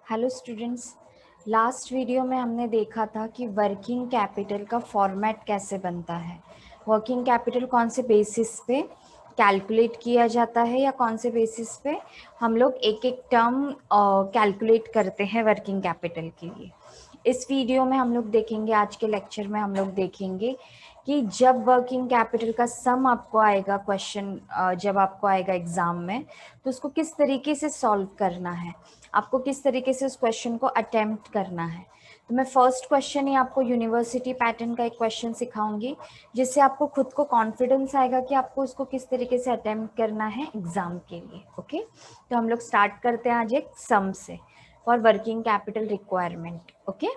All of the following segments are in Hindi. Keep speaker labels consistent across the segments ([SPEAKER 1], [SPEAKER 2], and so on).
[SPEAKER 1] Hello students. लास्ट वीडियो में हमने देखा था कि वर्किंग कैपिटल का फॉर्मेट कैसे बनता है। वर्किंग कैपिटल कौन से बेसिस पे कैलकुलेट किया जाता है या कौन से बेसिस पे हम लोग एक एक टर्म कैलकुलेट करते हैं वर्किंग कैपिटल के लिए। इस वीडियो में हम लोग देखेंगे, आज के लेक्चर में हम लोग देखेंगे कि जब वर्किंग कैपिटल का सम आपको आएगा क्वेश्चन, जब आपको आएगा एग्जाम में, तो उसको किस तरीके से सॉल्व करना है, आपको किस तरीके से उस क्वेश्चन को अटेम्प्ट करना है। तो मैं फर्स्ट क्वेश्चन ही आपको यूनिवर्सिटी पैटर्न का एक क्वेश्चन सिखाऊंगी, जिससे आपको खुद को कॉन्फिडेंस आएगा कि आपको उसको किस तरीके से अटेम्प्ट करना है एग्जाम के लिए। ओके, तो हम लोग स्टार्ट करते हैं आज एक सम से for working capital requirement. Okay,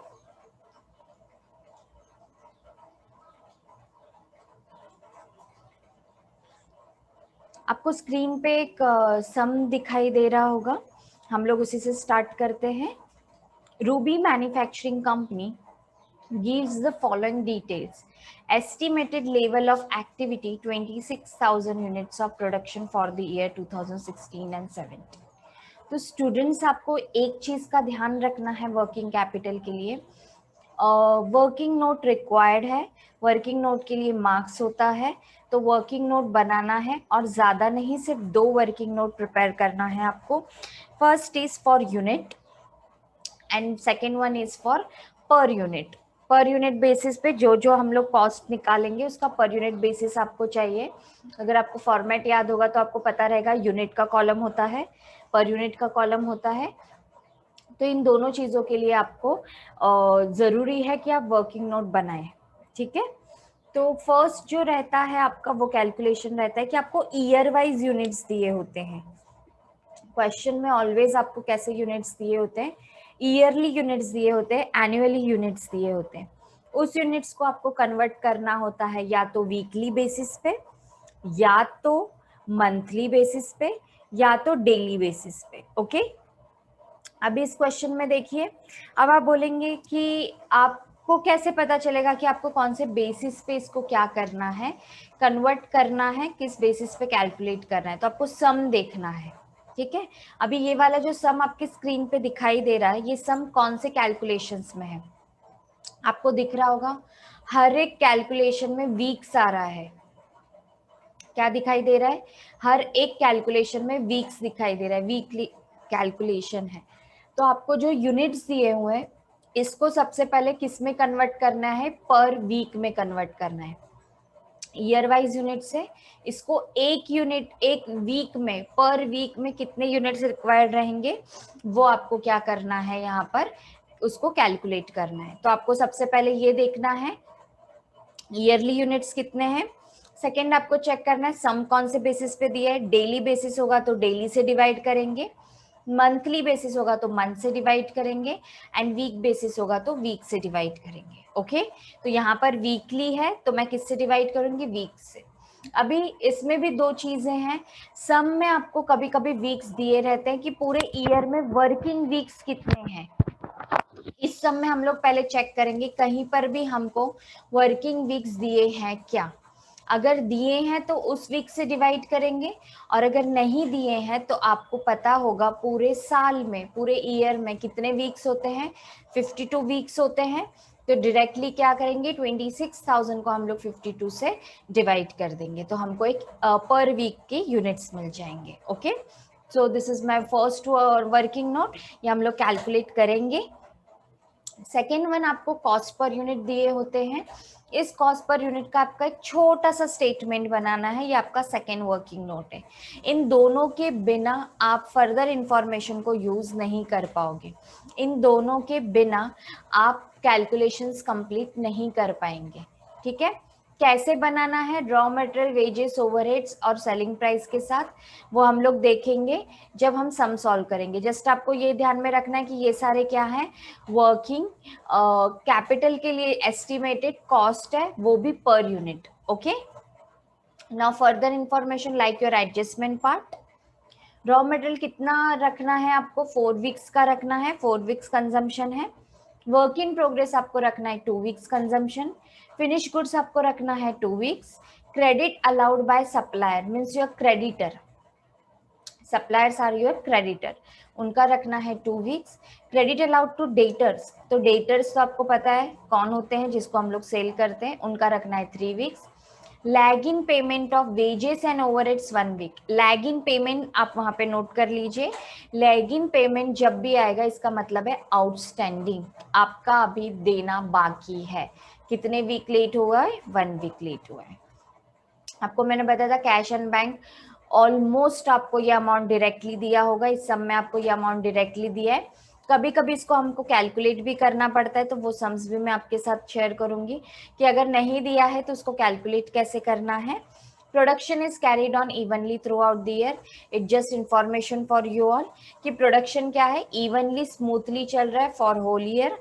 [SPEAKER 1] आपको स्क्रीन पे एक सम दिखाई दे रहा होगा, हम लोग उसी से स्टार्ट करते हैं। Ruby manufacturing company gives the following details: estimated level of activity 26,000 units of production for the year 2016 and 17। तो स्टूडेंट्स, आपको एक चीज का ध्यान रखना है वर्किंग कैपिटल के लिए, वर्किंग नोट रिक्वायर्ड है। वर्किंग नोट के लिए मार्क्स होता है, तो वर्किंग नोट बनाना है और ज़्यादा नहीं, सिर्फ 2 वर्किंग नोट प्रिपेयर करना है आपको। First is for unit and second one is for per unit. Per unit basis पे जो जो हम लोग कॉस्ट निकालेंगे उसका पर यूनिट बेसिस आपको चाहिए। अगर आपको फॉर्मेट याद होगा तो आपको पता रहेगा, यूनिट का कॉलम होता है, पर यूनिट का कॉलम होता है। तो इन दोनों चीज़ों के लिए आपको ज़रूरी है कि आप वर्किंग नोट बनाएं। ठीक है, तो फर्स्ट जो रहता है आपका वो कैलकुलेशन रहता है कि आपको ईयर वाइज यूनिट्स दिए होते हैं। क्वेश्चन में ऑलवेज आपको कैसे यूनिट्स दिए होते हैं, ईयरली यूनिट्स दिए होते हैं, एनुअली यूनिट्स दिए होते हैं। उस यूनिट्स को आपको कन्वर्ट करना होता है या तो वीकली बेसिस पे, या तो मंथली बेसिस पे, या तो डेली बेसिस पे। ओके, अभी इस क्वेश्चन में देखिए, अब आप बोलेंगे कि आपको कैसे पता चलेगा कि आपको कौन से बेसिस पे इसको क्या करना है, कन्वर्ट करना है, किस बेसिस पे कैलकुलेट करना है। तो आपको सम देखना है। ठीक है, अभी ये वाला जो सम आपके स्क्रीन पे दिखाई दे रहा है, ये सम कौन से कैलकुलेशंस में है आपको दिख रहा होगा। हर एक कैलकुलेशन में वीक्स आ रहा है। क्या दिखाई दे रहा है? हर एक कैलकुलेशन में वीक्स दिखाई दे रहा है, वीकली कैलकुलेशन है। तो आपको जो यूनिट्स दिए हुए हैं, इसको सबसे पहले किस में कन्वर्ट करना है? पर वीक में कन्वर्ट करना है। ईयर वाइज यूनिट से इसको एक यूनिट, एक वीक में, पर वीक में कितने यूनिट्स रिक्वायर्ड रहेंगे वो आपको क्या करना है, यहाँ पर उसको कैलकुलेट करना है। तो आपको सबसे पहले ये देखना है ईयरली यूनिट्स कितने हैं। सेकेंड आपको चेक करना है सम कौन से बेसिस पे दिया है। डेली बेसिस होगा तो डेली से डिवाइड करेंगे, मंथली बेसिस होगा तो मंथ से डिवाइड करेंगे, एंड वीक बेसिस होगा तो वीक से डिवाइड करेंगे। ओके, तो यहाँ पर वीकली है तो मैं किससे डिवाइड करूंगी? वीक से। अभी इसमें भी दो चीजें हैं, सम में आपको कभी कभी वीक्स दिए रहते हैं कि पूरे ईयर में वर्किंग वीक्स कितने हैं। इस सब में हम लोग पहले चेक करेंगे कहीं पर भी हमको वर्किंग वीक्स दिए हैं क्या। अगर दिए हैं तो उस वीक से डिवाइड करेंगे, और अगर नहीं दिए हैं तो आपको पता होगा पूरे साल में, पूरे ईयर में कितने वीक्स होते हैं, 52 वीक्स होते हैं। तो डायरेक्टली क्या करेंगे, 26,000 को हम लोग 52 से डिवाइड कर देंगे, तो हमको एक पर वीक के यूनिट्स मिल जाएंगे। Okay, so this is my first working note, ये हम लोग कैलकुलेट करेंगे। सेकेंड वन, आपको कॉस्ट पर यूनिट दिए होते हैं। इस कॉस्ट पर यूनिट का आपका एक छोटा सा स्टेटमेंट बनाना है, ये आपका सेकेंड वर्किंग नोट है। इन दोनों के बिना आप फर्दर इंफॉर्मेशन को यूज नहीं कर पाओगे, इन दोनों के बिना आप कैलकुलेशंस कंप्लीट नहीं कर पाएंगे। ठीक है, कैसे बनाना है? रॉ मटेरियल, वेजेस, ओवरहेड्स और सेलिंग प्राइस के साथ, वो हम लोग देखेंगे जब हम सम सॉल्व करेंगे। जस्ट आपको ये ध्यान में रखना है कि ये सारे क्या है, वर्किंग कैपिटल के लिए एस्टिमेटेड कॉस्ट है, वो भी per unit. Okay, now further information like your adjustment part. Raw material कितना रखना है आपको? 4 वीक्स का रखना है, 4 वीक्स कंजम्पशन है। वर्क इन प्रोग्रेस आपको रखना है 2 वीक्स कंजम्पशन। फिनिश गुड्स आपको रखना है 2 weeks. Credit allowed by supplier means your creditor, suppliers are your creditor, उनका रखना है 2 weeks. Credit allowed to debtors, तो डेटर्स तो आपको पता है कौन होते हैं, जिसको हम लोग सेल करते हैं, उनका रखना है 3 weeks. Lag in payment of wages and overheads 1 week. Lag in payment आप वहां पे नोट कर लीजिए, लैग इन पेमेंट जब भी आएगा इसका मतलब है आउटस्टैंडिंग, आपका अभी देना बाकी है। कितने वीक लेट हुआ है? 1 वीक लेट हुआ है। आपको मैंने बताया था कैश एंड बैंक ऑलमोस्ट आपको ये अमाउंट डायरेक्टली दिया होगा, इस सब में आपको ये अमाउंट डायरेक्टली दिया है। कभी कभी इसको हमको कैलकुलेट भी करना पड़ता है, तो वो सम्स भी मैं आपके साथ शेयर करूंगी कि अगर नहीं दिया है तो उसको कैलकुलेट कैसे करना है। Production is carried on evenly throughout the year, it just information for you all कि प्रोडक्शन क्या है, इवनली स्मूथली चल रहा है for whole year.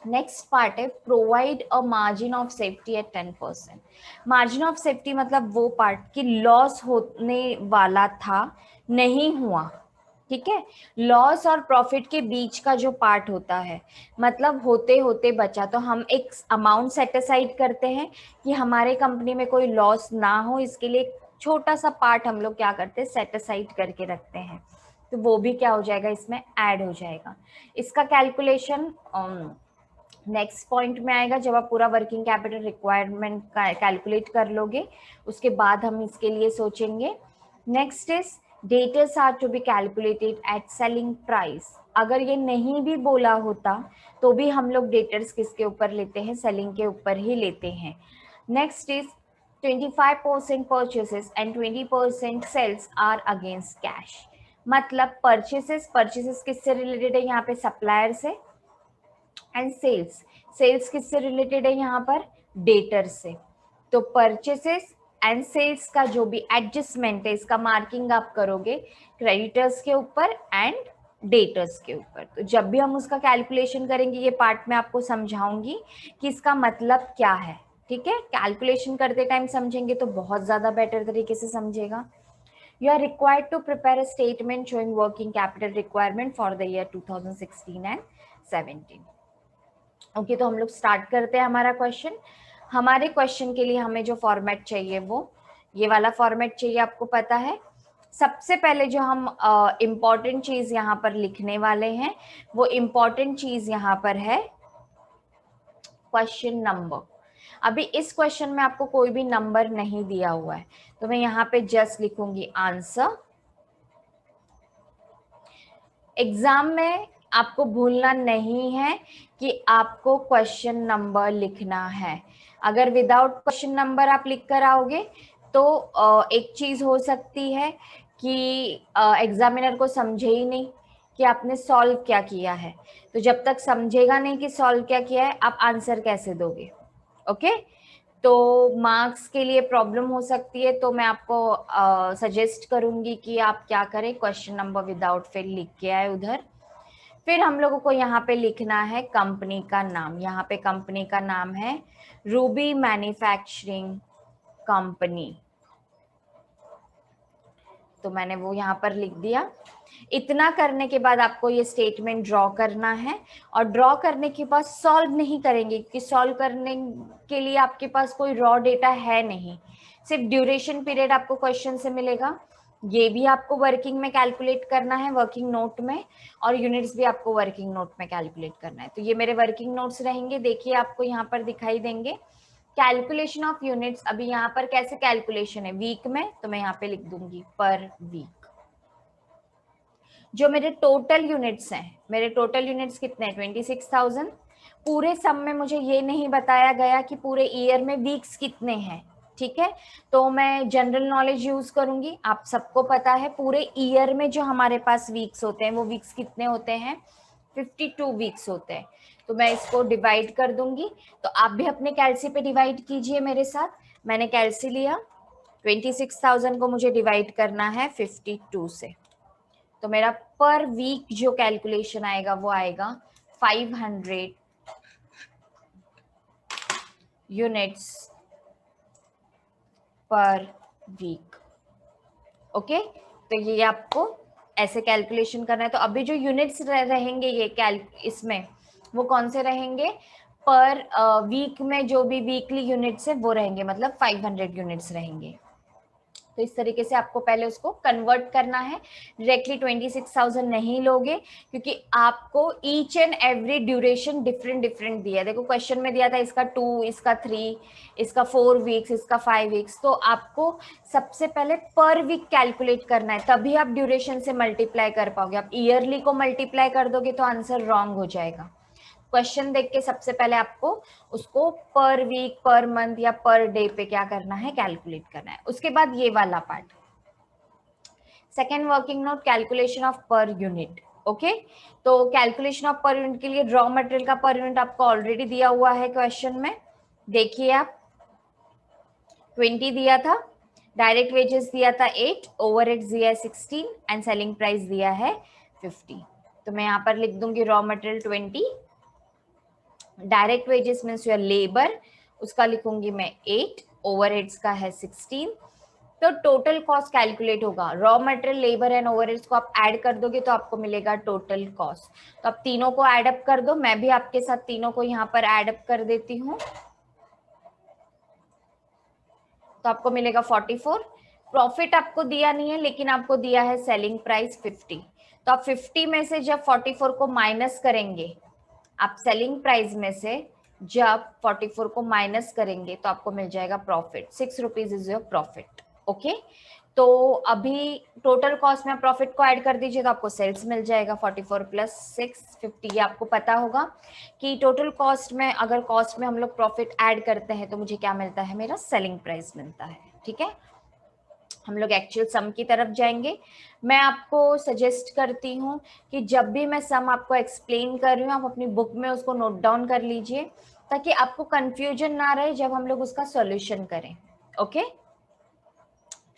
[SPEAKER 1] Next part है provide a margin of safety at 10%। Margin of safety मतलब वो पार्ट कि लॉस होने वाला था, नहीं हुआ, ठीक है। लॉस और प्रॉफिट के बीच का जो पार्ट होता है, मतलब होते होते बचा, तो हम एक अमाउंट सेट असाइड करते हैं कि हमारे कंपनी में कोई लॉस ना हो, इसके लिए छोटा सा पार्ट हम लोग क्या करते हैं, सेट असाइड करके रखते हैं, तो वो भी क्या हो जाएगा, इसमें ऐड हो जाएगा। इसका कैलकुलेशन नेक्स्ट पॉइंट में आएगा, जब आप पूरा वर्किंग कैपिटल रिक्वायरमेंट कैलकुलेट कर लोगे, उसके बाद हम इसके लिए सोचेंगे। Next is debtors are to be calculated at selling price. अगर ये नहीं भी बोला होता तो भी हम लोग डेटर्स किसके ऊपर लेते हैं, सेलिंग के ऊपर ही लेते हैं। Next is 25% purchases and 20% sales are against cash. मतलब परचेसेस किससे रिलेटेड है, यहाँ पे सप्लायर से, एंड सेल्स किससे रिलेटेड है, यहाँ पर डेटर से। तो परचेसेस एंड सेल्स का जो भी एडजस्टमेंट है, इसका मार्किंग आप करोगे क्रेडिटर्स के ऊपर एंड डेटर्स के ऊपर। तो जब भी हम उसका कैलकुलेशन करेंगे, ये पार्ट मैं आपको समझाऊंगी कि इसका मतलब क्या है, ठीक है। कैलकुलेशन करते टाइम समझेंगे तो बहुत ज्यादा बेटर तरीके से समझेगा। You are required to prepare a statement showing working capital requirement for the year 2016 and 17. Okay, तो हम लोग स्टार्ट करते हैं हमारा क्वेश्चन। हमारे क्वेश्चन के लिए हमें जो फॉर्मेट चाहिए वो ये वाला फॉर्मेट चाहिए, आपको पता है। सबसे पहले जो हम इम्पॉर्टेंट चीज यहाँ पर लिखने वाले हैं, वो इम्पॉर्टेंट चीज यहाँ पर है क्वेश्चन नंबर। अभी इस क्वेश्चन में आपको कोई भी नंबर नहीं दिया हुआ है, तो मैं यहाँ पे जस्ट लिखूंगी आंसर। एग्जाम में आपको भूलना नहीं है कि आपको क्वेश्चन नंबर लिखना है। अगर विदाउट क्वेश्चन नंबर आप लिख कर आओगे तो एक चीज हो सकती है कि एग्जामिनर को समझे ही नहीं कि आपने सॉल्व क्या किया है। तो जब तक समझेगा नहीं कि सॉल्व क्या किया है, आप आंसर कैसे दोगे? ओके, तो मार्क्स के लिए प्रॉब्लम हो सकती है, तो मैं आपको सजेस्ट करूंगी कि आप क्या करें, क्वेश्चन नंबर विदाउट फिल लिख के आए उधर। फिर हम लोगों को यहाँ पे लिखना है कंपनी का नाम। यहाँ पे कंपनी का नाम है रूबी मैन्युफैक्चरिंग कंपनी, तो मैंने वो यहाँ पर लिख दिया। इतना करने के बाद आपको ये स्टेटमेंट ड्रॉ करना है, और ड्रॉ करने के बाद सॉल्व नहीं करेंगे क्योंकि सॉल्व करने के लिए आपके पास कोई रॉ डेटा है नहीं, सिर्फ ड्यूरेशन पीरियड आपको क्वेश्चन से मिलेगा। ये भी आपको वर्किंग में कैलकुलेट करना है, वर्किंग नोट में, और यूनिट्स भी आपको वर्किंग नोट में कैलकुलेट करना है। तो ये मेरे वर्किंग नोट्स रहेंगे, देखिए आपको यहाँ पर दिखाई देंगे। कैलकुलेशन ऑफ यूनिट्स, अभी यहाँ पर कैसे कैलकुलेशन है वीक में, तो मैं यहाँ पे लिख दूंगी पर वीक। जो मेरे टोटल यूनिट्स हैं, मेरे टोटल यूनिट्स कितने हैं, 26,000। पूरे सम में मुझे ये नहीं बताया गया कि पूरे ईयर में वीक्स कितने हैं, ठीक है। तो मैं जनरल नॉलेज यूज करूंगी, आप सबको पता है पूरे ईयर में जो हमारे पास वीक्स होते हैं वो वीक्स कितने होते हैं, 52 वीक्स होते हैं। तो मैं इसको डिवाइड कर दूंगी, तो आप भी अपने कैलसी पे डिवाइड कीजिए मेरे साथ। मैंने कैलसी लिया, 26,000 को मुझे डिवाइड करना है 52 से, तो मेरा पर वीक जो कैलकुलेशन आएगा वो आएगा 500 यूनिट्स पर वीक। ओके, तो ये आपको ऐसे कैलकुलेशन करना है। तो अभी जो यूनिट्स रहेंगे ये इसमें वो कौन से रहेंगे, पर वीक में जो भी वीकली यूनिट्स है वो रहेंगे, मतलब 500 यूनिट्स रहेंगे। तो इस तरीके से आपको पहले उसको कन्वर्ट करना है। डायरेक्टली 26,000 नहीं लोगे, क्योंकि आपको each and every duration different different दिया है। देखो क्वेश्चन में दिया था इसका 2, इसका 3, इसका 4 वीक्स, इसका 5 वीक्स। तो आपको सबसे पहले पर वीक कैलकुलेट करना है, तभी आप ड्यूरेशन से मल्टीप्लाई कर पाओगे। आप ईयरली को मल्टीप्लाई कर दोगे तो आंसर रॉन्ग हो जाएगा। क्वेश्चन देख के सबसे पहले आपको उसको पर वीक, पर मंथ या पर डे पे क्या करना है, कैलकुलेट करना है। उसके बाद ये वाला part, second working note, calculation of per unit. Okay, तो कैलकुलेशन ऑफ पर यूनिट के लिए रॉ मटेरियल का पर यूनिट आपको ऑलरेडी दिया हुआ है क्वेश्चन में। देखिए आप 20 दिया था, डायरेक्ट वेजेस दिया था 8, ओवरहेड्स दिया है 16 एंड सेलिंग प्राइस दिया है 50। तो मैं यहाँ पर लिख दूंगी raw material 20, direct wages means your labour, उसका लिखूंगी मैं 8, ओवरहेड्स का है 16। तो टोटल कॉस्ट कैलकुलेट होगा, raw material, labour and overheads को आप ऐड कर दोगे तो आपको मिलेगा टोटल कॉस्ट। तो आप तीनों को ऐड अप कर दो, मैं भी आपके साथ तीनों को यहाँ पर ऐड अप कर देती हूँ। तो आपको मिलेगा 44। प्रॉफिट आपको दिया नहीं है, लेकिन आपको दिया है सेलिंग प्राइस 50। तो आप 50 में से जब 44 को माइनस करेंगे, आप सेलिंग प्राइस में से जब 44 को माइनस करेंगे तो आपको मिल जाएगा profit. 6 rupees is your profit. Okay, तो अभी टोटल कॉस्ट में प्रॉफिट को ऐड कर दीजिए तो आपको सेल्स मिल जाएगा 44 प्लस 6 50। ये आपको पता होगा कि टोटल कॉस्ट में अगर कॉस्ट में हम लोग प्रॉफिट ऐड करते हैं तो मुझे क्या मिलता है, मेरा सेलिंग प्राइस मिलता है। ठीक है, हम लोग एक्चुअल सम की तरफ जाएंगे। मैं आपको सजेस्ट करती हूँ कि जब भी मैं सम आपको एक्सप्लेन कर रही हूँ, आप अपनी बुक में उसको नोट डाउन कर लीजिए, ताकि आपको कंफ्यूजन ना रहे जब हम लोग उसका सॉल्यूशन करें। ओके,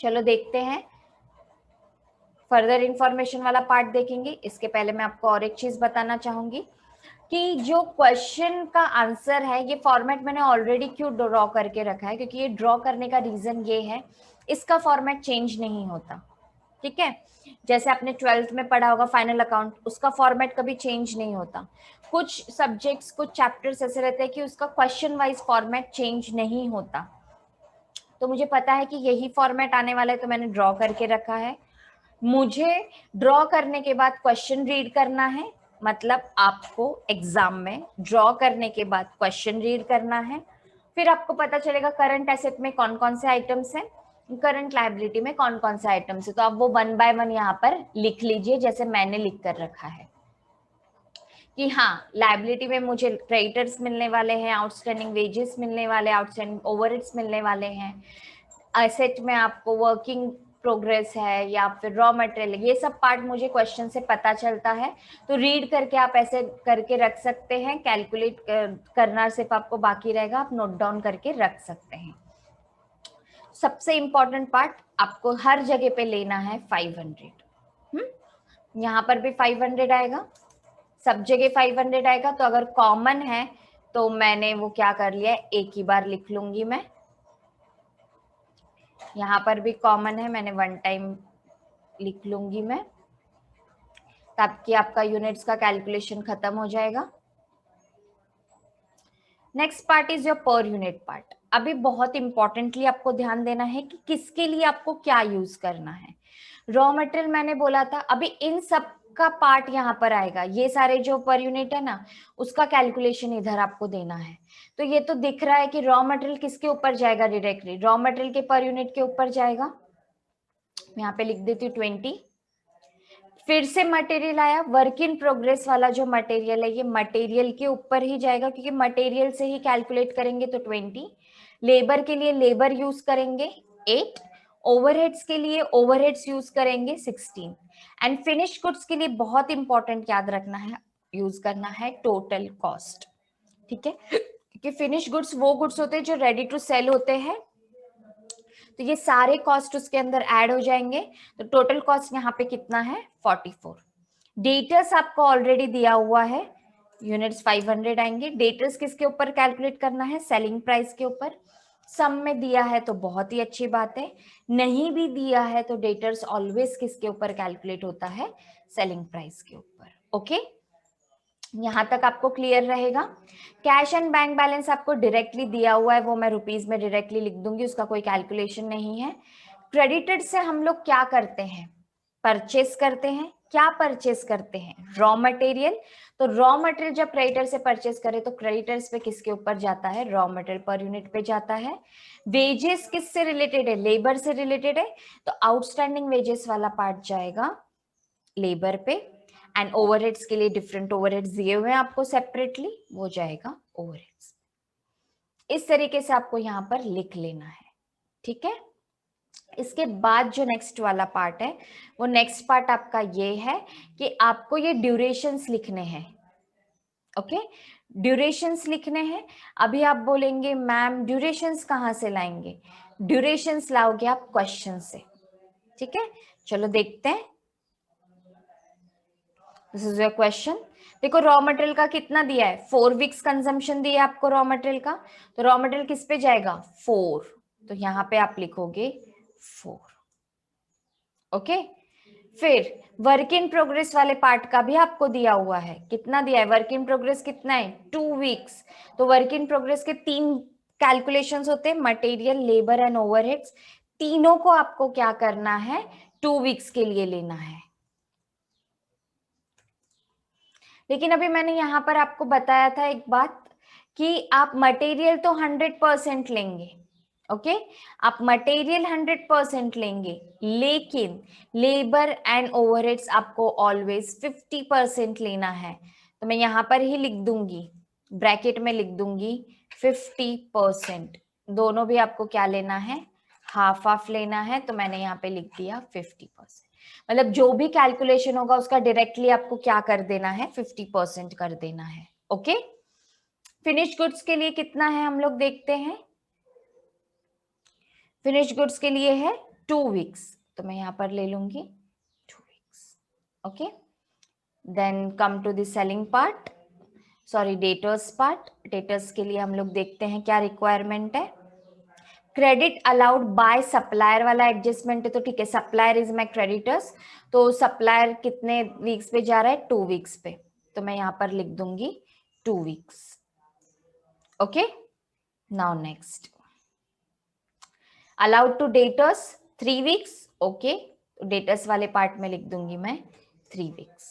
[SPEAKER 1] चलो देखते हैं, फर्दर इंफॉर्मेशन वाला पार्ट देखेंगे। इसके पहले मैं आपको और एक चीज बताना चाहूंगी कि जो क्वेश्चन का आंसर है, ये फॉर्मेट मैंने ऑलरेडी क्यों ड्रॉ करके रखा है, क्योंकि ये ड्रॉ करने का रीजन ये है, इसका फॉर्मेट चेंज नहीं होता। ठीक है, जैसे आपने 12th में पढ़ा होगा फाइनल अकाउंट, उसका फॉर्मेट कभी चेंज नहीं होता। कुछ सब्जेक्ट्स, कुछ चैप्टर्स ऐसे रहते हैं कि उसका क्वेश्चन वाइज फॉर्मेट चेंज नहीं होता। तो मुझे पता है कि यही फॉर्मेट आने वाला है, तो मैंने ड्रॉ करके रखा है। मुझे ड्रॉ करने के बाद क्वेश्चन रीड करना है, मतलब आपको एग्जाम में ड्रॉ करने के बाद क्वेश्चन रीड करना है। फिर आपको पता चलेगा करंट एसेट में कौन कौन से आइटम्स हैं, करंट लायबिलिटी में कौन कौन से आइटम्स है। तो आप वो 1 बाय 1 यहाँ पर लिख लीजिए, जैसे मैंने लिख कर रखा है कि हाँ, लायबिलिटी में मुझे क्रेडिटर्स मिलने वाले हैं, आउटस्टैंडिंग वेजेस मिलने वाले, आउटस्टैंडिंग ओवरहेड्स मिलने वाले हैं। एसेट में आपको वर्किंग प्रोग्रेस है या फिर रॉ मटेरियल, ये सब पार्ट मुझे क्वेश्चन से पता चलता है। तो रीड करके आप ऐसे करके रख सकते हैं, कैलकुलेट करना सिर्फ आपको बाकी रहेगा, आप नोट डाउन करके रख सकते हैं। सबसे इंपॉर्टेंट पार्ट आपको हर जगह पे लेना है 500। यहाँ पर भी 500 आएगा, सब जगह 500 आएगा। तो अगर कॉमन है तो मैंने वो क्या कर लिया, एक ही बार लिख लूंगी मैं। यहाँ पर भी कॉमन है, मैंने 1 टाइम लिख लूंगी मैं, ताकि आपका यूनिट्स का कैलकुलेशन खत्म हो जाएगा। Next part is your per unit part. अभी बहुत इंपॉर्टेंटली आपको ध्यान देना है कि किसके लिए आपको क्या यूज करना है। रॉ मटेरियल मैंने बोला था, अभी इन सब का पार्ट यहाँ पर आएगा। ये सारे जो पर यूनिट है ना, उसका कैलकुलेशन इधर आपको देना है। तो ये तो दिख रहा है कि रॉ मटेरियल किसके ऊपर जाएगा, डायरेक्टली रॉ मटेरियल के पर यूनिट के ऊपर जाएगा। यहाँ पे लिख देती हूँ 20। फिर से मटेरियल आया, वर्क इन प्रोग्रेस वाला जो मटेरियल है, ये मटेरियल के ऊपर ही जाएगा, क्योंकि मटेरियल से ही कैलकुलेट करेंगे तो 20। लेबर के लिए लेबर यूज करेंगे 8, ओवरहेड्स के लिए ओवरहेड्स यूज करेंगे 16 एंड फिनिश गुड्स के लिए बहुत इंपॉर्टेंट याद रखना है, यूज करना है टोटल कॉस्ट। ठीक है, क्योंकि फिनिश गुड्स वो गुड्स होते हैं जो रेडी टू सेल होते हैं, तो ये सारे कॉस्ट उसके अंदर ऐड हो जाएंगे। तो टोटल कॉस्ट यहाँ पे कितना है, 44। डेटर्स आपको ऑलरेडी दिया हुआ है, यूनिट्स 500 आएंगे। डेटर्स किसके ऊपर कैलकुलेट करना है, सेलिंग प्राइस के ऊपर। सम में दिया है तो बहुत ही अच्छी बात है, नहीं भी दिया है तो डेटर्स ऑलवेज किसके ऊपर कैलकुलेट होता है, सेलिंग प्राइस के ऊपर। ओके, यहां तक आपको क्लियर रहेगा। कैश एंड बैंक बैलेंस आपको डायरेक्टली दिया हुआ है, वो मैं रुपीज में डायरेक्टली लिख दूंगी, उसका कोई कैलकुलेशन नहीं है। क्रेडिटर से हम लोग क्या करते हैं, परचेस करते हैं। क्या परचेस करते हैं, रॉ मटेरियल। तो रॉ मटेरियल जब क्रेडिटर से परचेस करे तो क्रेडिटर्स पे किसके ऊपर जाता है, रॉ मटेरियल पर यूनिट पे जाता है। वेजेस किससे रिलेटेड है, लेबर से रिलेटेड है, तो आउटस्टैंडिंग वेजेस वाला पार्ट जाएगा लेबर पे। एंड ओवरहेड्स के लिए डिफरेंट ओवरहेड्स दिए हुए हैं आपको सेपरेटली, वो जाएगा ओवरहेड्स। इस तरीके से आपको यहाँ पर लिख लेना है, ठीक है। इसके बाद जो नेक्स्ट वाला पार्ट है, वो नेक्स्ट पार्ट आपका ये है कि आपको ये ड्यूरेशंस लिखने हैं। ओके, ड्यूरेशंस लिखने हैं। अभी आप बोलेंगे मैम ड्यूरेशंस कहाँ से लाएंगे, ड्यूरेशंस लाओगे आप क्वेश्चन से, ठीक है। चलो देखते हैं, दिस इज योर क्वेश्चन। देखो रॉ मटेरियल का कितना दिया है, 4 वीक्स कंजम्पशन दिया है आपको रॉ मटेरियल का, तो रॉ मटेरियल किस पे जाएगा, 4, तो यहाँ पे आप लिखोगे 4। ओके, फिर वर्क इन प्रोग्रेस वाले पार्ट का भी आपको दिया हुआ है, कितना दिया है, वर्क इन प्रोग्रेस कितना है, 2 वीक्स। तो वर्क इन प्रोग्रेस के 3 कैलकुलेशंस होते हैं, मटेरियल, लेबर एंड ओवरहेड्स। तीनों को आपको क्या करना है, 2 वीक्स के लिए लेना है। लेकिन अभी मैंने यहां पर आपको बताया था एक बात कि आप मटेरियल तो 100% लेंगे, ओके, आप मटेरियल 100% लेंगे, लेकिन लेबर एंड ओवरहेड्स आपको ऑलवेज 50% लेना है। तो मैं यहां पर ही लिख दूंगी, ब्रैकेट में लिख दूंगी 50%। दोनों भी आपको क्या लेना है, हाफ हाफ लेना है, तो मैंने यहाँ पे लिख दिया 50%। मतलब जो भी कैलकुलेशन होगा उसका डायरेक्टली आपको क्या कर देना है, 50% कर देना है। ओके, फिनिश गुड्स के लिए कितना है हम लोग देखते हैं। फिनिश गुड्स के लिए है 2 वीक्स, तो मैं यहां पर ले लूंगी 2 weeks. Okay, then come to the selling part, sorry debtors part. Debtors के लिए हम लोग देखते हैं क्या रिक्वायरमेंट है। क्रेडिट अलाउड बाय सप्लायर वाला एडजस्टमेंट है, तो ठीक है, सप्लायर इज माय क्रेडिटर्स, तो सप्लायर कितने वीक्स पे जा रहा है, 2 वीक्स पे, तो मैं यहां पर लिख दूंगी 2 weeks. Okay, now next, allowed to debtors 3 weeks. Okay, debtors वाले पार्ट में लिख दूंगी मैं 3 वीक्स।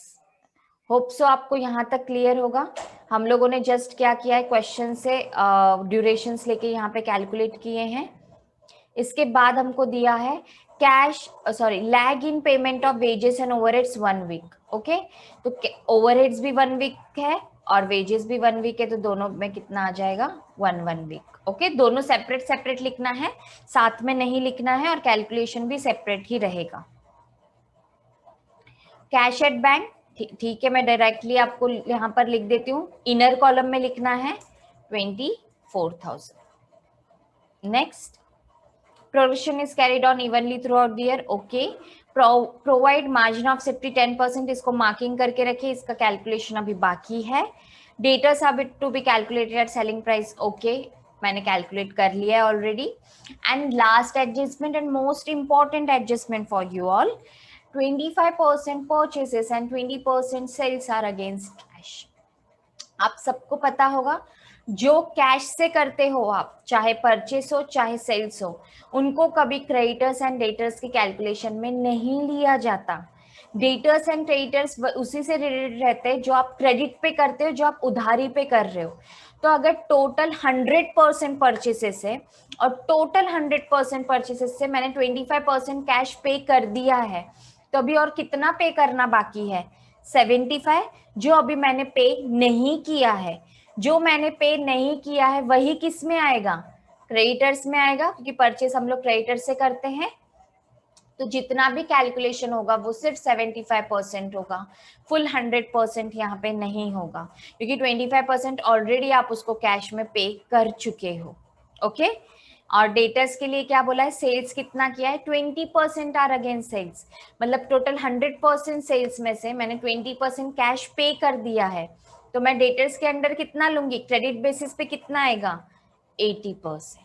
[SPEAKER 1] होप सो आपको यहां तक क्लियर होगा। हम लोगों ने जस्ट क्या किया है, क्वेश्चन से ड्यूरेशंस लेके यहाँ पे कैलकुलेट किए हैं। इसके बाद हमको दिया है cash, sorry, lag in payment of wages and overheads 1 week. Okay, तो ओवरहेड्स भी 1 वीक है और वेजेस भी 1 वीक है, तो दोनों में कितना आ जाएगा, 1 वीक। ओके, दोनों सेपरेट सेपरेट लिखना है, साथ में नहीं लिखना है, और कैलकुलेशन भी सेपरेट ही रहेगा। कैश एट बैंक, ठीक है, मैं डायरेक्टली आपको यहाँ पर लिख देती हूँ, इनर कॉलम में लिखना है 24,000। Next, production is carried on evenly throughout the year. Okay, provide margin of safety 10%, इसको मार्किंग करके रखिए, इसका कैलकुलेशन अभी बाकी है। Debtors are to be calculated at selling price. Okay, मैंने कैलकुलेट कर लिया है already. And last adjustment and most important adjustment for you all, 25% purchases and 20% sales are against cash। आप सबको पता होगा, जो कैश से करते हो आप, चाहे परचेस हो चाहे सेल्स हो, उनको कभी क्रेडिटर्स एंड डेटर्स की कैलकुलेशन में नहीं लिया जाता। डेटर्स एंड क्रेडिटर्स उसी से रिलेटेड रहते हैं जो आप क्रेडिट पे करते हो, जो आप उधारी पे कर रहे हो। तो अगर टोटल 100% परचेसेस है और टोटल 100% परचेसेस से मैंने 25% कैश पे कर दिया है, तो अभी और कितना पे करना बाकी है, 75, जो अभी मैंने पे नहीं किया है। जो मैंने पे नहीं किया है वही किस में आएगा, क्रेडिटर्स में आएगा, क्योंकि परचेस हम लोग क्रेडिटर्स से करते हैं। तो जितना भी कैलकुलेशन होगा वो सिर्फ 75% होगा, फुल 100% यहाँ पे नहीं होगा, क्योंकि 25% ऑलरेडी आप उसको कैश में पे कर चुके हो। ओके, और डेटर्स के लिए क्या बोला है, सेल्स कितना किया है, 20% आर अगेंस्ट सेल्स, मतलब टोटल 100% सेल्स में से मैंने 20% कैश पे कर दिया है, तो मैं डेटर्स के अंडर कितना लूंगी, क्रेडिट बेसिस पे कितना आएगा, 80%।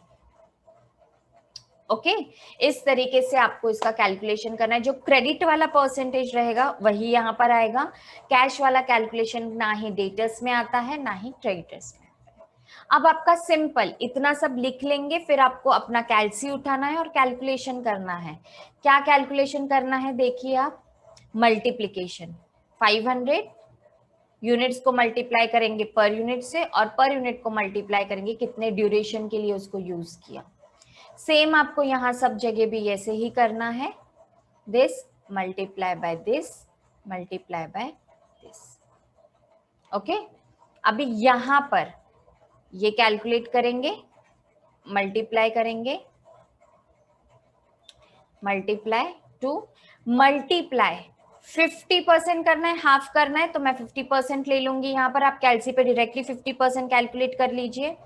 [SPEAKER 1] ओके, इस तरीके से आपको इसका कैलकुलेशन करना है। जो क्रेडिट वाला परसेंटेज रहेगा वही यहाँ पर आएगा, कैश वाला कैलकुलेशन ना ही डेटर्स में आता है ना ही क्रेडिटर्स में। अब आपका सिंपल इतना सब लिख लेंगे, फिर आपको अपना कैलसी उठाना है और कैलकुलेशन करना है। क्या कैलकुलेशन करना है देखिए आप, मल्टीप्लीकेशन 500 यूनिट्स को मल्टीप्लाई करेंगे पर यूनिट से, और पर यूनिट को मल्टीप्लाई करेंगे कितने ड्यूरेशन के लिए उसको यूज किया। सेम आपको यहाँ सब जगह भी ऐसे ही करना है, this multiply by this multiply by this. Okay, अभी यहाँ पर ये कैलकुलेट करेंगे, मल्टीप्लाई करेंगे, मल्टीप्लाई टू मल्टीप्लाई 50% करना है, हाफ करना है, तो मैं 50% ले लूंगी यहाँ पर। आप कैलसी पे डायरेक्टली 50% कैलकुलेट कर लीजिए।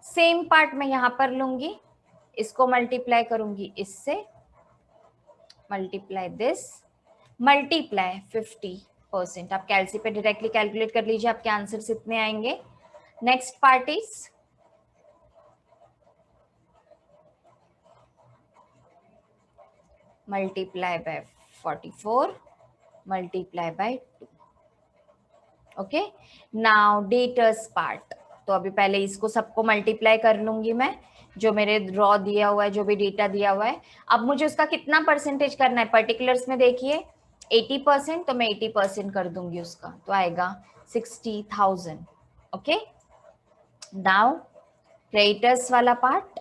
[SPEAKER 1] सेम पार्ट मैं यहाँ पर लूंगी, इसको मल्टीप्लाई करूंगी इससे, मल्टीप्लाई दिस मल्टीप्लाई 50%। आप कैलसी पे डायरेक्टली कैलकुलेट कर लीजिए, आपके आंसर इतने आएंगे। Next part is multiply by 44 multiply by 2. Okay, now debtors part. तो अभी पहले इसको सबको मल्टीप्लाई कर लूंगी मैं, जो मेरे रॉ दिया हुआ है, जो भी डेटा दिया हुआ है। अब मुझे उसका कितना परसेंटेज करना है, पर्टिकुलर्स में देखिए 80%, तो मैं 80% कर दूंगी उसका, तो आएगा 60,000। ओके, नाउ क्रेडिटर्स वाला पार्ट,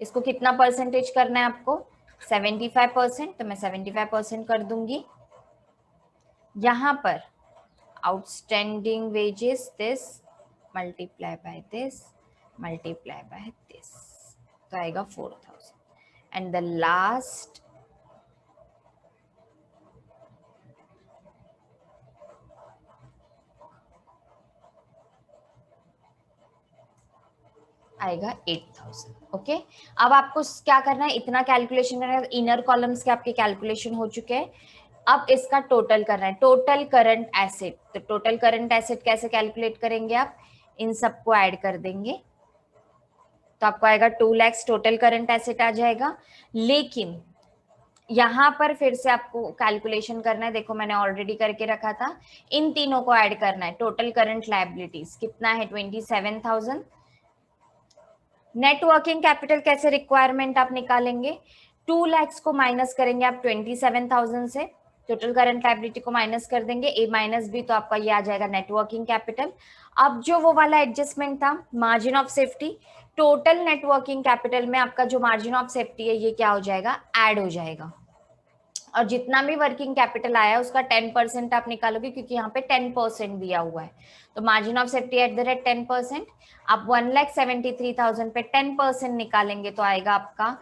[SPEAKER 1] इसको कितना परसेंटेज करना है आपको, 75%, तो मैं 75% कर दूंगी। यहाँ पर outstanding wages this multiply by this multiply by this, तो आएगा 4000। एंड द लास्ट आएगा 8000। ओके, अब आपको क्या करना है, इतना कैलकुलेशन करना है। इनर कॉलम्स के आपके कैलकुलेशन हो चुके हैं, अब इसका टोटल करना है, टोटल करंट एसेट। तो टोटल करंट एसेट कैसे कैलकुलेट करेंगे आप, इन सबको ऐड कर देंगे, तो आपको आएगा 2 लाख टोटल करंट एसेट आ जाएगा। लेकिन यहाँ पर फिर से आपको कैलकुलेशन करना है, देखो मैंने ऑलरेडी करके रखा था, इन तीनों को ऐड करना है। टोटल करंट लायबिलिटीज कितना है, 27,000। नेट वर्किंग कैपिटल कैसे रिक्वायरमेंट आप निकालेंगे, 2 लाख को माइनस करेंगे आप 27,000 से, टोटल करंट लायबिलिटी को माइनस कर देंगे, ए माइनस बी, तो आपका ये आ जाएगा नेट वर्किंग कैपिटल। अब जो वो वाला एडजस्टमेंट था margin of safety, total net working capital में आपका जो मार्जिन ऑफ सेफ्टी है ये क्या हो जाएगा, ऐड हो जाएगा, और जितना भी वर्किंग कैपिटल आया उसका 10% आप निकालोगे, क्योंकि यहाँ पे 10% दिया हुआ है। तो margin of safety at the rate 10%, आप 1,73,000 पे 10% निकालेंगे तो आएगा आपका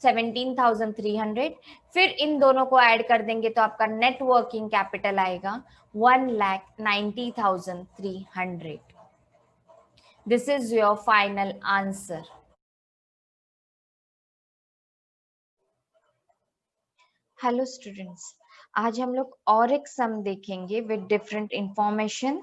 [SPEAKER 1] 17,300। फिर इन दोनों को ऐड कर देंगे तो आपका नेट वर्किंग कैपिटल आएगा 1,90,300। This is your final answer. Hello students, आज हम लोग और एक सम देखेंगे with different information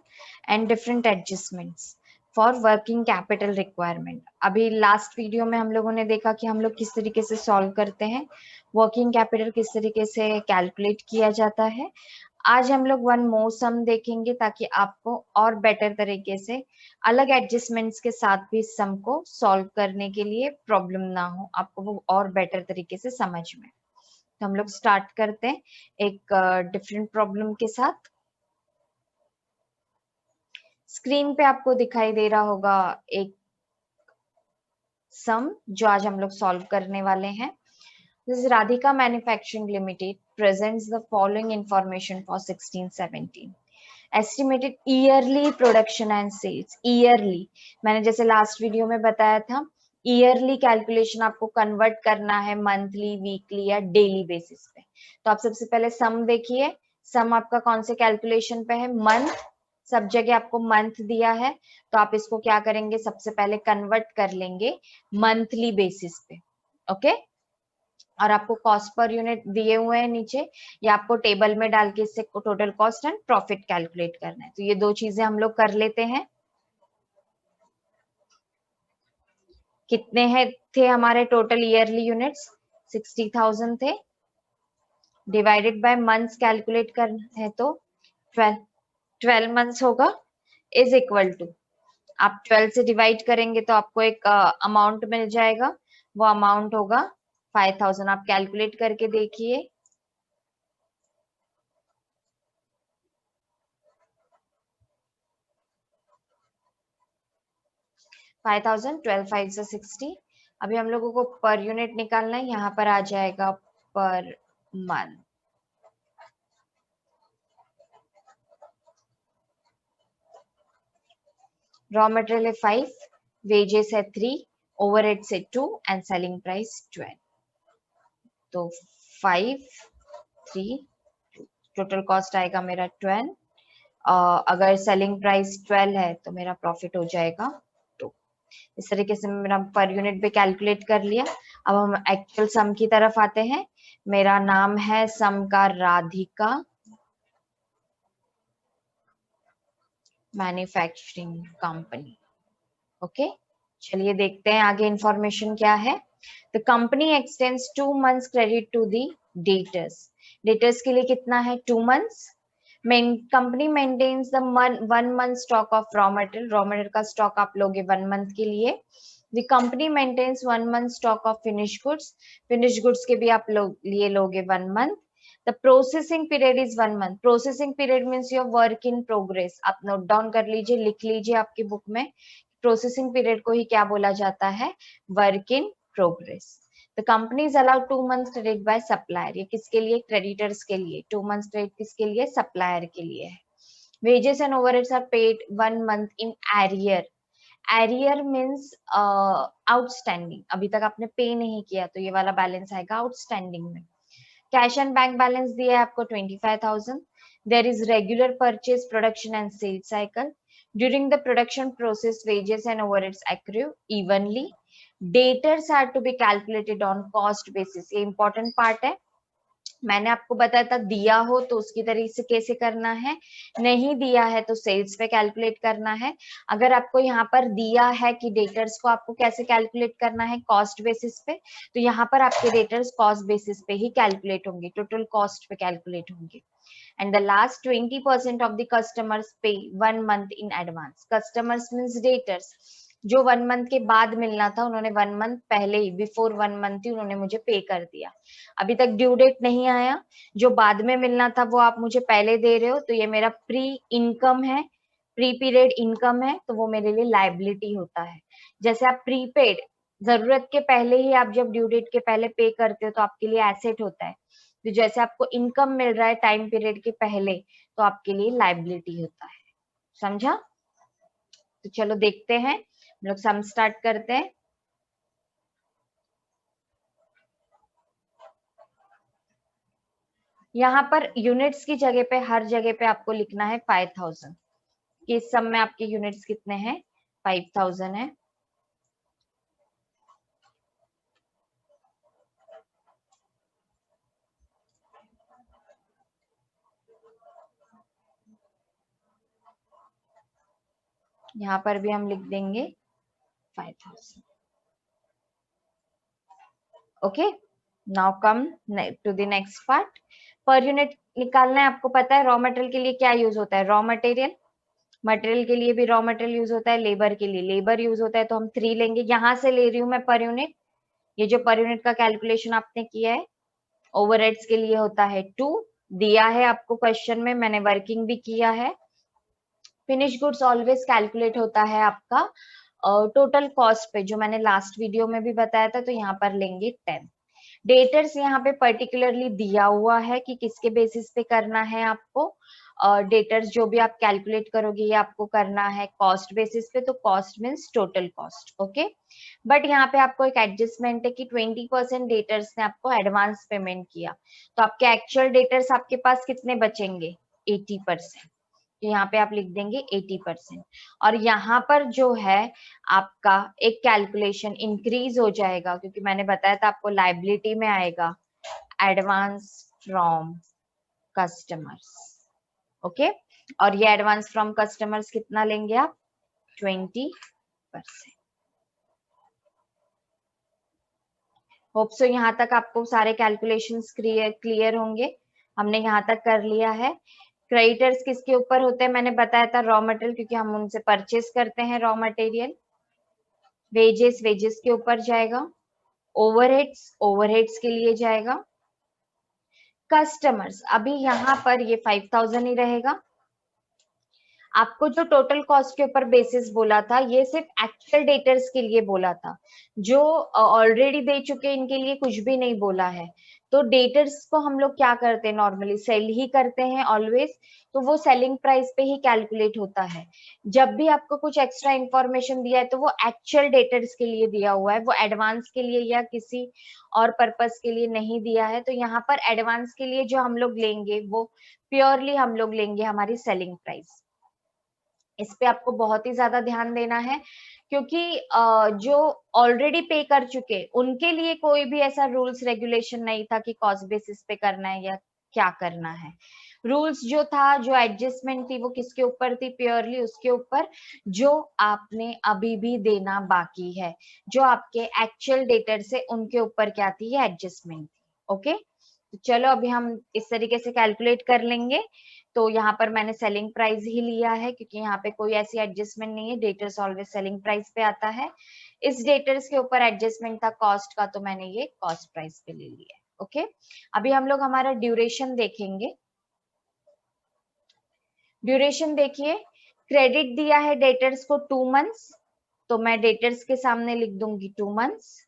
[SPEAKER 1] and different adjustments for working capital requirement. अभी लास्ट वीडियो में हम लोगों ने देखा कि हम लोग किस तरीके से सॉल्व करते हैं, वर्किंग कैपिटल किस तरीके से कैलकुलेट किया जाता है। आज हम लोग वन मोर सम देखेंगे ताकि आपको और बेटर तरीके से अलग एडजस्टमेंट्स के साथ भी सम को सॉल्व करने के लिए प्रॉब्लम ना हो, आपको वो और बेटर तरीके से समझ में। तो हम लोग स्टार्ट करते हैं एक डिफरेंट प्रॉब्लम के साथ। स्क्रीन पे आपको दिखाई दे रहा होगा एक सम जो आज हम लोग सॉल्व करने वाले हैं। This is Radhika manufacturing limited presents the following information for 16-17 estimated yearly production and sales. Yearly, मैंने जैसे लास्ट वीडियो में बताया था, ईयरली कैलकुलेशन आपको कन्वर्ट करना है मंथली, वीकली या डेली बेसिस पे। तो आप सबसे पहले सम देखिए, सम आपका कौन से कैलकुलेशन पे है, मंथ, सब जगह आपको मंथ दिया है, तो आप इसको क्या करेंगे, सबसे पहले कन्वर्ट कर लेंगे मंथली बेसिस पे। ओके, और आपको कॉस्ट पर यूनिट दिए हुए हैं नीचे, ये आपको टेबल में डाल के इससे total cost and profit calculate करना है। तो ये दो चीजें हम लोग कर लेते हैं। कितने हैं थे हमारे टोटल ईयरली यूनिट्स, 60,000 थे, डिवाइडेड बाय मंथ्स कैलकुलेट करना है तो 12। 12 मंथ्स होगा इज इक्वल टू, आप 12 से डिवाइड करेंगे तो आपको एक अमाउंट मिल जाएगा, वो अमाउंट होगा 5000। आप कैलकुलेट करके देखिए। 5000, 12 5 से 60। अभी हम लोगों को पर यूनिट निकालना है, यहाँ पर आ जाएगा पर मंथ। रॉ मटेरियल है 5, वेजेस है 3, ओवरहेड्स है 2 एंड सेलिंग प्राइस 12। तो 5 3 टोटल कॉस्ट आएगा मेरा 12। अगर सेलिंग प्राइस 12 है तो मेरा प्रॉफिट हो जाएगा 2। इस तरीके से मेरा पर यूनिट पे कैलकुलेट कर लिया। अब हम एक्चुअल सम की तरफ आते हैं। मेरा नाम है सम का राधिका मैन्युफैक्चरिंग कंपनी। ओके, चलिए देखते हैं आगे इंफॉर्मेशन क्या है। The company extends 2 months credit to the debtors. Debtors के लिए कितना है 2 months. Company maintains the 1 month stock of raw material. Raw material का स्टॉक आप लोगे 1 मंथ के लिए। The company maintains 1 month stock of finish goods. Finish goods के भी आप लोग लिए लोगे 1 month. The processing period is 1 month. Processing period means your work in progress. आप नोट डाउन कर लीजिए, लिख लीजिए आपकी बुक में। प्रोसेसिंग पीरियड को ही क्या बोला जाता है, work in progress. The company is allowed 2 months credit by supplier. ये किसके लिए, क्रेडिटर्स के लिए। 2 मंथ्स क्रेडिट किसके लिए, सप्लायर के लिए है। Wages and overheads are paid 1 month in arrear. Arrear means outstanding, अभी तक आपने पे नहीं किया तो ये वाला बैलेंस आएगा आउटस्टैंडिंग में। कैश एंड बैंक बैलेंस दिया है आपको 25,000। There is regular purchase, production and sale cycle. During the production process wages and overheads accrue evenly. Debtors are to be calculated on cost basis। ये इंपॉर्टेंट पार्ट है। मैंने आपको बताया था दिया हो तो उसकी तरीके से कैसे करना है, नहीं दिया है तो सेल्स पे कैलकुलेट करना है। अगर आपको यहाँ पर दिया है कि डेटर्स को आपको कैसे कैलकुलेट करना है, कॉस्ट बेसिस पे, तो यहाँ पर आपके डेटर्स कॉस्ट बेसिस पे ही कैलकुलेट होंगे, टोटल कॉस्ट पे कैलकुलेट होंगे। And the last 20% of the customers पे 1 month in advance. Customers means debtors, जो 1 मंथ के बाद मिलना था उन्होंने 1 मंथ पहले ही, बिफोर 1 मंथ ही उन्होंने मुझे पे कर दिया। अभी तक ड्यू डेट नहीं आया, जो बाद में मिलना था वो आप मुझे पहले दे रहे हो, तो ये मेरा प्री इनकम है, प्री पीरियड इनकम है, तो वो मेरे लिए लाइबिलिटी होता है। जैसे आप प्रीपेड, जरूरत के पहले ही आप जब ड्यू डेट के पहले पे करते हो तो आपके लिए एसेट होता है। तो जैसे आपको इनकम मिल रहा है टाइम पीरियड के पहले, तो आपके लिए लाइबिलिटी होता है। समझा? तो चलो देखते हैं, हम लोग सम स्टार्ट करते हैं। यहाँ पर यूनिट्स की जगह पे, हर जगह पे आपको लिखना है 5000। इस सम में आपके यूनिट्स कितने हैं, 5000 है। यहाँ पर भी हम लिख देंगे 5000। Okay, now come to the next part. Per unit निकालना है। आपको पता है रॉ मटेरियल के लिए क्या यूज होता है, रॉ मटेरियल। मटेरियल के लिए भी रॉ मटेरियल यूज होता है, लेबर के लिए लेबर यूज होता है, तो हम 3 लेंगे। यहाँ से ले रही हूँ मैं पर यूनिट। ये जो पर यूनिट का कैलकुलेशन आपने किया है, ओवरहेड्स के लिए होता है 2, दिया है आपको क्वेश्चन में, मैंने वर्किंग भी किया है। फिनिश गुड्स ऑलवेज कैलकुलेट होता है आपका टोटल कॉस्ट पे, जो मैंने लास्ट वीडियो में भी बताया था, तो यहाँ पर लेंगे 10। डेटर्स यहाँ पे पर्टिकुलरली दिया हुआ है कि किसके बेसिस पे करना है आपको। डेटर्स जो भी आप कैलकुलेट करोगे ये आपको करना है कॉस्ट बेसिस पे, तो cost means total cost. Okay, but यहाँ पे आपको एक एडजस्टमेंट है कि 20% डेटर्स ने आपको एडवांस पेमेंट किया, तो आपके एक्चुअल डेटर्स आपके पास कितने बचेंगे, 80%। तो यहाँ पे आप लिख देंगे 80%। और यहाँ पर जो है आपका एक कैलकुलेशन इंक्रीज हो जाएगा, क्योंकि मैंने बताया था आपको लाइबिलिटी में आएगा एडवांस फ्रॉम कस्टमर्स। ओके, और ये एडवांस फ्रॉम कस्टमर्स कितना लेंगे आप, 20%। होप सो यहाँ तक आपको सारे कैलकुलेशंस क्लियर होंगे। हमने यहाँ तक कर लिया है। क्रेडिटर्स किसके ऊपर होते हैं, मैंने बताया था रॉ मटेरियल, क्योंकि हम उनसे परचेस करते हैं रॉ मटेरियल। वेजेस, वेजेस के ऊपर जाएगा। ओवरहेड्स, ओवरहेड्स के लिए जाएगा। कस्टमर्स, अभी यहाँ पर ये 5000 ही रहेगा। आपको जो टोटल कॉस्ट के ऊपर बेसिस बोला था, ये सिर्फ एक्चुअल डेटर्स के लिए बोला था, जो ऑलरेडी दे चुके इनके लिए कुछ भी नहीं बोला है। तो डेटर्स को हम लोग क्या करते हैं, नॉर्मली सेल ही करते हैं ऑलवेज, तो वो सेलिंग प्राइस पे ही कैलकुलेट होता है। जब भी आपको कुछ एक्स्ट्रा इंफॉर्मेशन दिया है तो वो एक्चुअल डेटर्स के लिए दिया हुआ है, वो एडवांस के लिए या किसी और पर्पस के लिए नहीं दिया है। तो यहाँ पर एडवांस के लिए जो हम लोग लेंगे वो प्योरली हम लोग लेंगे हमारी सेलिंग प्राइस। इस पे आपको बहुत ही ज्यादा ध्यान देना है, क्योंकि जो ऑलरेडी पे कर चुके उनके लिए कोई भी ऐसा रूल्स रेगुलेशन नहीं था कि कॉस्ट बेसिस पे करना है या क्या करना है। रूल्स जो था, जो एडजस्टमेंट थी, वो किसके ऊपर थी, प्योरली उसके ऊपर जो आपने अभी भी देना बाकी है, जो आपके एक्चुअल डेटर से उनके ऊपर क्या थी, ये एडजस्टमेंट थी। ओके, तो चलो अभी हम इस तरीके से कैलकुलेट कर लेंगे। तो यहाँ पर मैंने सेलिंग प्राइस ही लिया है, क्योंकि यहाँ पे कोई ऐसी एडजस्टमेंट नहीं है, डेटर्स ऑलवेज सेलिंग प्राइस पे आता है। इस डेटर्स के ऊपर एडजस्टमेंट था कॉस्ट का, तो मैंने ये कॉस्ट प्राइस पे ले लिया है। ओके, अभी हम लोग हमारा ड्यूरेशन देखेंगे। ड्यूरेशन देखिए, क्रेडिट दिया है डेटर्स को 2 मंथ्स, तो मैं डेटर्स के सामने लिख दूंगी 2 months.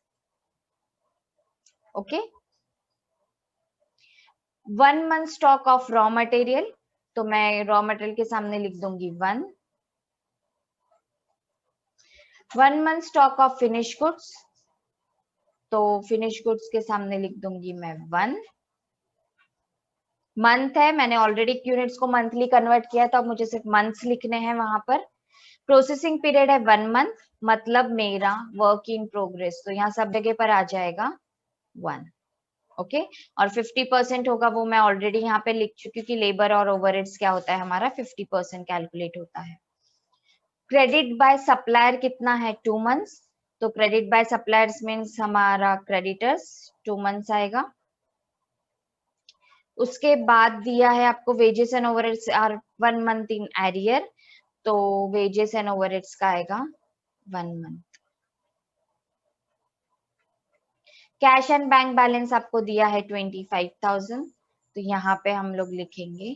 [SPEAKER 1] Okay, 1 month stock of raw material, तो मैं रॉ मटेरियल के सामने लिख दूंगी 1 month stock of finish goods, तो फिनिश गुड्स के सामने लिख दूंगी मैं 1 मंथ है, मैंने ऑलरेडी यूनिट्स को मंथली कन्वर्ट किया, तो अब मुझे सिर्फ मंथ्स लिखने हैं वहां पर। प्रोसेसिंग पीरियड है 1 मंथ, मतलब मेरा वर्क इन प्रोग्रेस, तो यहाँ सब जगह पर आ जाएगा 1। ओके, और 50% होगा, वो मैं ऑलरेडी यहाँ पे लिख चुकी हूँ कि लेबर और ओवरहेड्स क्या होता है हमारा, 50% कैलकुलेट होता है। क्रेडिट बाय सप्लायर कितना है, 2 मंथ्स, तो क्रेडिट बाय सप्लायर्स मीन्स हमारा क्रेडिटर्स 2 मंथ्स आएगा। उसके बाद दिया है आपको wages and overheads are 1 month in arrear, तो वेजेस एंड ओवरहेड्स का आएगा 1 month. Cash and bank balance आपको दिया है 25,000, तो यहाँ पे हम लोग लिखेंगे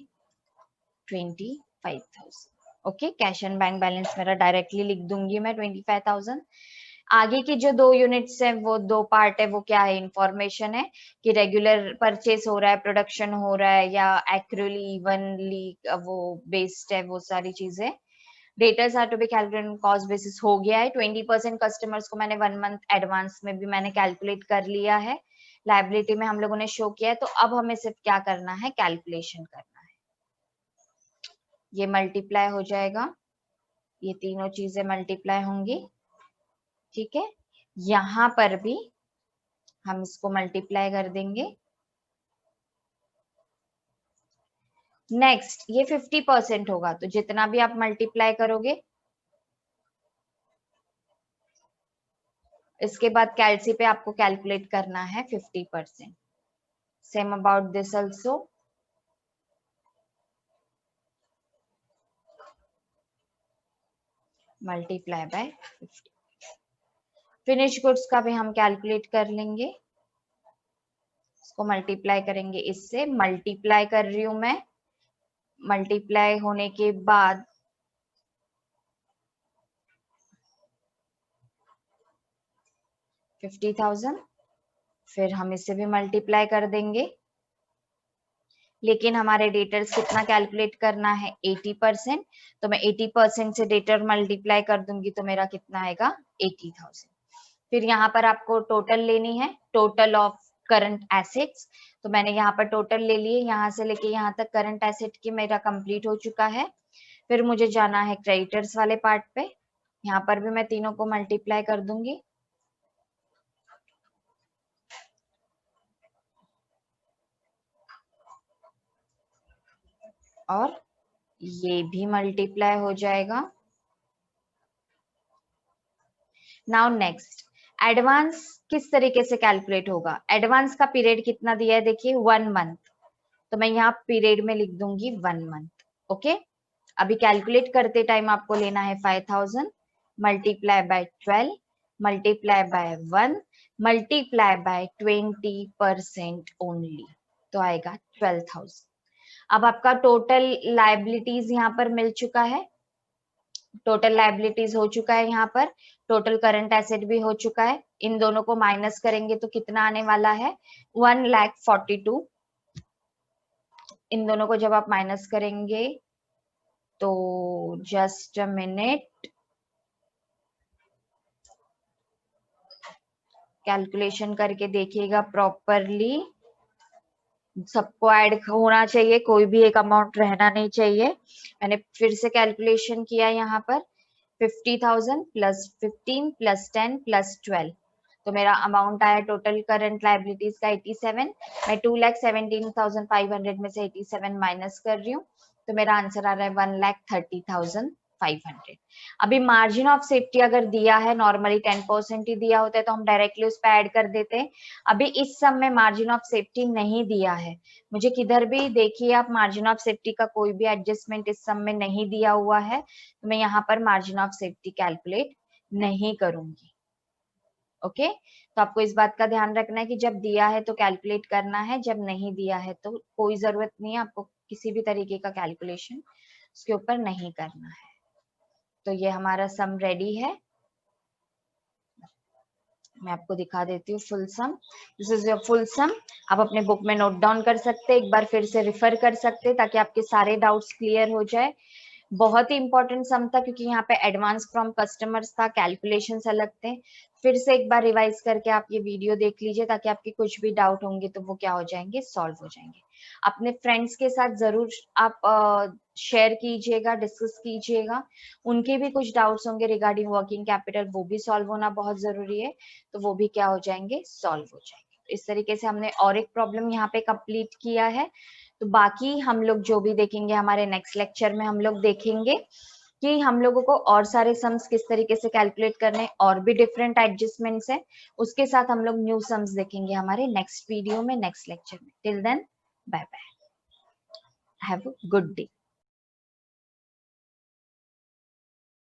[SPEAKER 1] 25,000। Okay, cash and bank balance मेरा डायरेक्टली लिख दूंगी मैं 25,000। आगे की जो 2 यूनिट्स है, वो 2 पार्ट है, वो क्या है, इंफॉर्मेशन है कि रेगुलर परचेस हो रहा है, प्रोडक्शन हो रहा है या एक्यूरेटली इवनली वो बेस्ड है, वो सारी चीजें। Debtors are to be calculated cost basis हो गया है। 20% कस्टमर्स को मैंने 1 मंथ एडवांस में भी मैंने कैलकुलेट कर लिया है, लायबिलिटी में हम लोगों ने शो किया है। तो अब हमें सिर्फ क्या करना है, कैलकुलेशन करना है। ये मल्टीप्लाई हो जाएगा, ये तीनों चीजें मल्टीप्लाई होंगी, ठीक है। यहाँ पर भी हम इसको मल्टीप्लाई कर देंगे। नेक्स्ट ये 50% होगा, तो जितना भी आप मल्टीप्लाई करोगे, इसके बाद कैलसी पे आपको कैलकुलेट करना है 50%। Same about this also, multiply by 50। Finish goods का भी हम कैलकुलेट कर लेंगे, इसको मल्टीप्लाई करेंगे, इससे मल्टीप्लाई कर रही हूं मैं। मल्टीप्लाई होने के बाद $50,000, फिर हम इसे भी मल्टीप्लाई कर देंगे। लेकिन हमारे डेटर्स कितना कैलकुलेट करना है, 80%, तो मैं 80% से डेटर मल्टीप्लाई कर दूंगी, तो मेरा कितना आएगा, 80,000। फिर यहाँ पर आपको टोटल लेनी है, टोटल ऑफ करंट एसेट्स, तो मैंने यहाँ पर टोटल ले लिए, यहाँ से लेके यहाँ तक करंट एसेट की मेरा कंप्लीट हो चुका है। फिर मुझे जाना है क्रेडिटर्स वाले पार्ट पे, यहाँ पर भी मैं तीनों को मल्टीप्लाई कर दूंगी, और ये भी मल्टीप्लाई हो जाएगा। नाउ नेक्स्ट, एडवांस किस तरीके से कैलकुलेट होगा, एडवांस का पीरियड कितना दिया है, देखिए 1 मंथ, तो मैं यहाँ पीरियड में लिख दूंगी 1 मंथ। ओके, अभी कैलकुलेट करते टाइम आपको लेना है 5000 multiply by 12 multiply by 1 multiply by 20% only, तो आएगा 12,000। अब आपका टोटल लायबिलिटीज यहाँ पर मिल चुका है, टोटल लायबिलिटीज हो चुका है यहाँ पर, टोटल करंट एसेट भी हो चुका है। इन दोनों को माइनस करेंगे तो कितना आने वाला है 1,42,000। इन दोनों को जब आप माइनस करेंगे तो जस्ट अ मिनट, कैलकुलेशन करके देखिएगा प्रॉपरली, सबको ऐड होना चाहिए, कोई भी एक अमाउंट रहना नहीं चाहिए। मैंने फिर से कैलकुलेशन किया यहाँ पर 50,000 प्लस 15 प्लस 10 प्लस 12, तो मेरा अमाउंट आया टोटल करंट लायबिलिटीज का 87। मैं 2,17,500 में से 87 माइनस कर रही हूँ, तो मेरा आंसर आ रहा है 1,30,500। अभी मार्जिन ऑफ सेफ्टी अगर दिया है, नॉर्मली 10% ही दिया होता है तो हम डायरेक्टली उस पर ऐड कर देते हैं। अभी इस सम में मार्जिन ऑफ सेफ्टी नहीं दिया है, मुझे किधर भी देखिए आप मार्जिन ऑफ सेफ्टी का कोई भी एडजस्टमेंट इस सम में नहीं दिया हुआ है, तो मैं यहाँ पर मार्जिन ऑफ सेफ्टी कैलकुलेट नहीं करूंगी। ओके, तो आपको इस बात का ध्यान रखना है कि जब दिया है तो कैलकुलेट करना है, जब नहीं दिया है तो कोई जरूरत नहीं है आपको किसी भी तरीके का कैलकुलेशन उसके ऊपर नहीं करना है। तो ये हमारा सम रेडी है, मैं आपको दिखा देती हूँ full sum. This is your full sum, आप अपने बुक में नोट डाउन कर सकते हैं, एक बार फिर से रिफर कर सकते हैं ताकि आपके सारे डाउट्स क्लियर हो जाए। बहुत ही इंपॉर्टेंट सम था क्योंकि यहाँ पे एडवांस फ्रॉम कस्टमर्स था, कैलकुलेशंस अलग थे। फिर से एक बार रिवाइज करके आप ये वीडियो देख लीजिए ताकि आपके कुछ भी डाउट होंगे तो वो क्या हो जाएंगे, सॉल्व हो जाएंगे। अपने फ्रेंड्स के साथ जरूर आप शेयर कीजिएगा, डिस्कस कीजिएगा, उनके भी कुछ डाउट्स होंगे रिगार्डिंग वर्किंग कैपिटल, वो भी सॉल्व होना बहुत जरूरी है, तो वो भी क्या हो जाएंगे, सॉल्व हो जाएंगे। इस तरीके से हमने और एक प्रॉब्लम यहाँ पे कंप्लीट किया है। तो बाकी हम लोग जो भी देखेंगे हमारे नेक्स्ट लेक्चर में हम लोग देखेंगे कि हम लोगों को और सारे सम्स किस तरीके से कैलकुलेट करने, और भी डिफरेंट एडजस्टमेंट्स है, उसके साथ हम लोग न्यू सम्स देखेंगे हमारे नेक्स्ट वीडियो में, नेक्स्ट लेक्चर में। Till then bye bye, have a good day.